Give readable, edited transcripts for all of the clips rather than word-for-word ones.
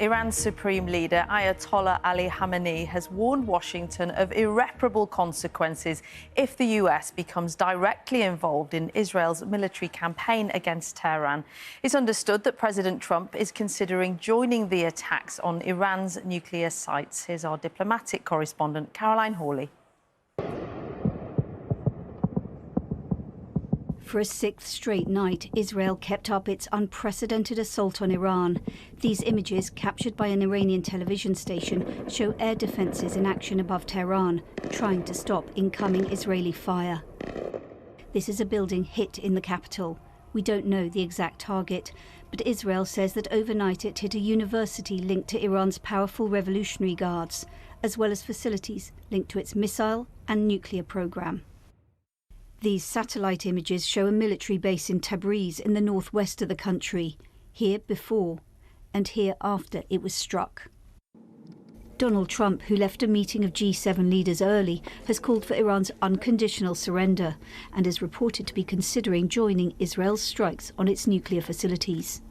Iran's supreme leader, Ayatollah Ali Khamenei, has warned Washington of irreparable consequences if the US becomes directly involved in Israel's military campaign against Tehran. It's understood that President Trump is considering joining the attacks on Iran's nuclear sites. Here's our diplomatic correspondent, Caroline Hawley. For a sixth straight night, Israel kept up its unprecedented assault on Iran. These images, captured by an Iranian television station, show air defences in action above Tehran, trying to stop incoming Israeli fire. This is a building hit in the capital. We don't know the exact target, but Israel says that overnight it hit a university linked to Iran's powerful Revolutionary Guards, as well as facilities linked to its missile and nuclear program. These satellite images show a military base in Tabriz in the northwest of the country, here before and here after it was struck. Donald Trump, who left a meeting of G7 leaders early, has called for Iran's unconditional surrender and is reported to be considering joining Israel's strikes on its nuclear facilities.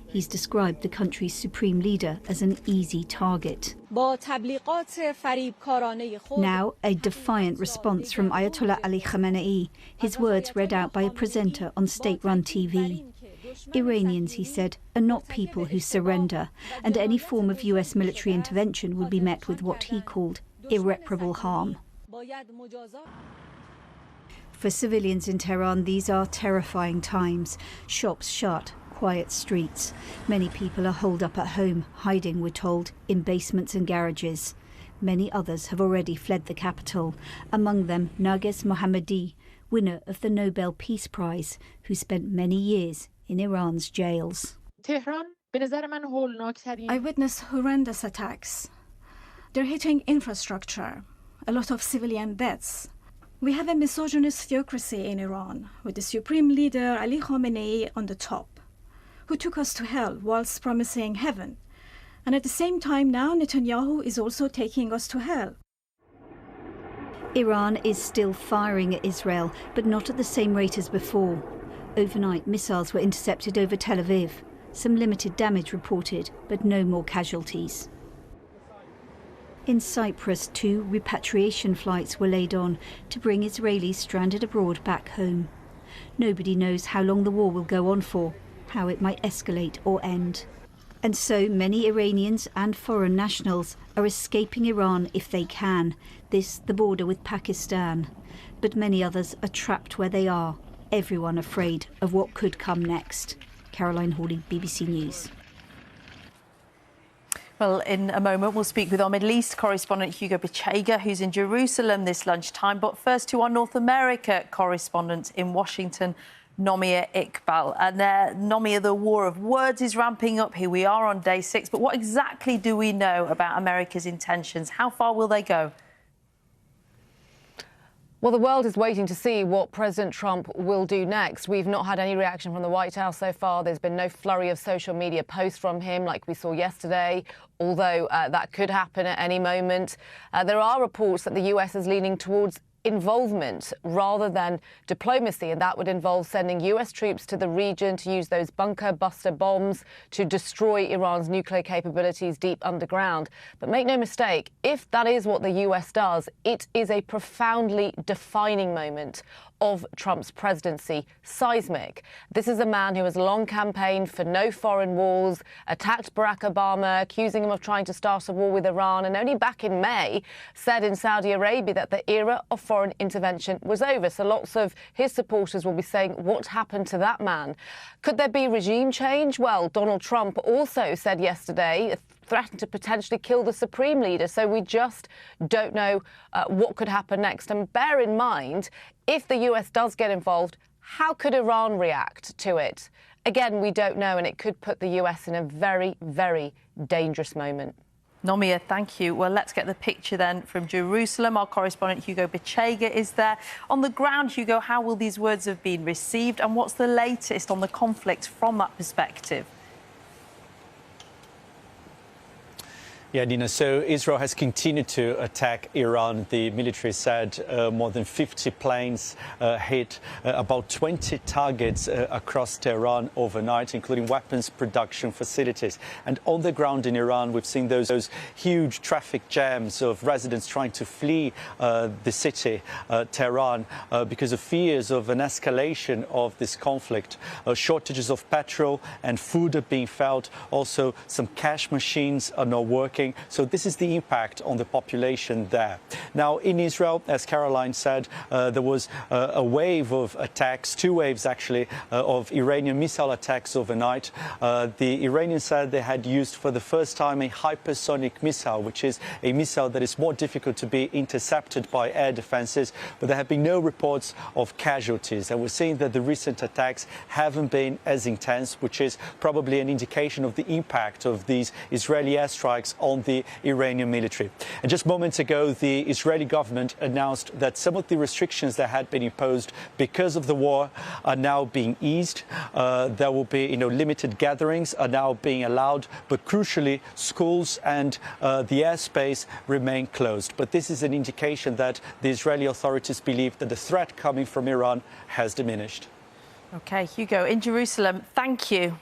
He's described the country's supreme leader as an easy target. Now, a defiant response from Ayatollah Ali Khamenei, his words read out by a presenter on state-run TV. Iranians, he said, are not people who surrender, and any form of US military intervention would be met with what he called irreparable harm. For civilians in Tehran, these are terrifying times. Shops shut, quiet streets. Many people are holed up at home, hiding, we're told, in basements and garages. Many others have already fled the capital, among them Narges Mohammadi, winner of the Nobel Peace Prize, who spent many years in Iran's jails. I witnessed horrendous attacks. They're hitting infrastructure, a lot of civilian deaths. We have a misogynist theocracy in Iran, with the supreme leader Ali Khamenei on the top, who took us to hell whilst promising heaven. And at the same time now, Netanyahu is also taking us to hell. Iran is still firing at Israel, but not at the same rate as before. Overnight, missiles were intercepted over Tel Aviv. Some limited damage reported, but no more casualties. In Cyprus, 2 repatriation flights were laid on to bring Israelis stranded abroad back home. Nobody knows how long the war will go on for, how it might escalate or end. And so many Iranians and foreign nationals are escaping Iran if they can, this the border with Pakistan. But many others are trapped where they are, everyone afraid of what could come next. Caroline Hawley, BBC News. Well, in a moment, we'll speak with our Middle East correspondent, Hugo Bichega, who's in Jerusalem this lunchtime. But first to our North America correspondent in Washington, Nomia Iqbal. And Nomia, the war of words is ramping up. Here we are on day 6. But what exactly do we know about America's intentions? How far will they go? Well, the world is waiting to see what President Trump will do next. We've not had any reaction from the White House so far. There's been no flurry of social media posts from him like we saw yesterday, although that could happen at any moment. There are reports that the US is leaning towards involvement rather than diplomacy, and that would involve sending US troops to the region to use those bunker buster bombs to destroy Iran's nuclear capabilities deep underground. But make no mistake, if that is what the US does, it is a profoundly defining moment of Trump's presidency, seismic. This is a man who has long campaigned for no foreign wars, attacked Barack Obama, accusing him of trying to start a war with Iran, and only back in May said in Saudi Arabia that the era of foreign intervention was over. So lots of his supporters will be saying, what happened to that man? Could there be regime change? Well, Donald Trump also said yesterday, threatened to potentially kill the supreme leader. So we just don't know what could happen next. And bear in mind, if the US does get involved, how could Iran react to it? Again, we don't know, and it could put the US in a very, very dangerous moment. Nomia, thank you. Well, let's get the picture then from Jerusalem. Our correspondent Hugo Bichega is there. On the ground, Hugo, how will these words have been received, and what's the latest on the conflict from that perspective? Yeah, Nina, so Israel has continued to attack Iran. The military said more than 50 planes hit about 20 targets across Tehran overnight, including weapons production facilities. And on the ground in Iran, we've seen those huge traffic jams of residents trying to flee the city, Tehran, because of fears of an escalation of this conflict. Shortages of petrol and food are being felt. Also, some cash machines are not working. So this is the impact on the population there. Now, in Israel, as Caroline said, there was a wave of attacks, 2 waves actually, of Iranian missile attacks overnight. The Iranians said they had used for the first time a hypersonic missile, which is a missile that is more difficult to be intercepted by air defenses. But there have been no reports of casualties. And we're seeing that the recent attacks haven't been as intense, which is probably an indication of the impact of these Israeli airstrikes on the Iranian military. And just moments ago, the Israeli government announced that some of the restrictions that had been imposed because of the war are now being eased. There will be, limited gatherings are now being allowed, but crucially, schools and the airspace remain closed. But this is an indication that the Israeli authorities believe that the threat coming from Iran has diminished. OK, Hugo, in Jerusalem, thank you.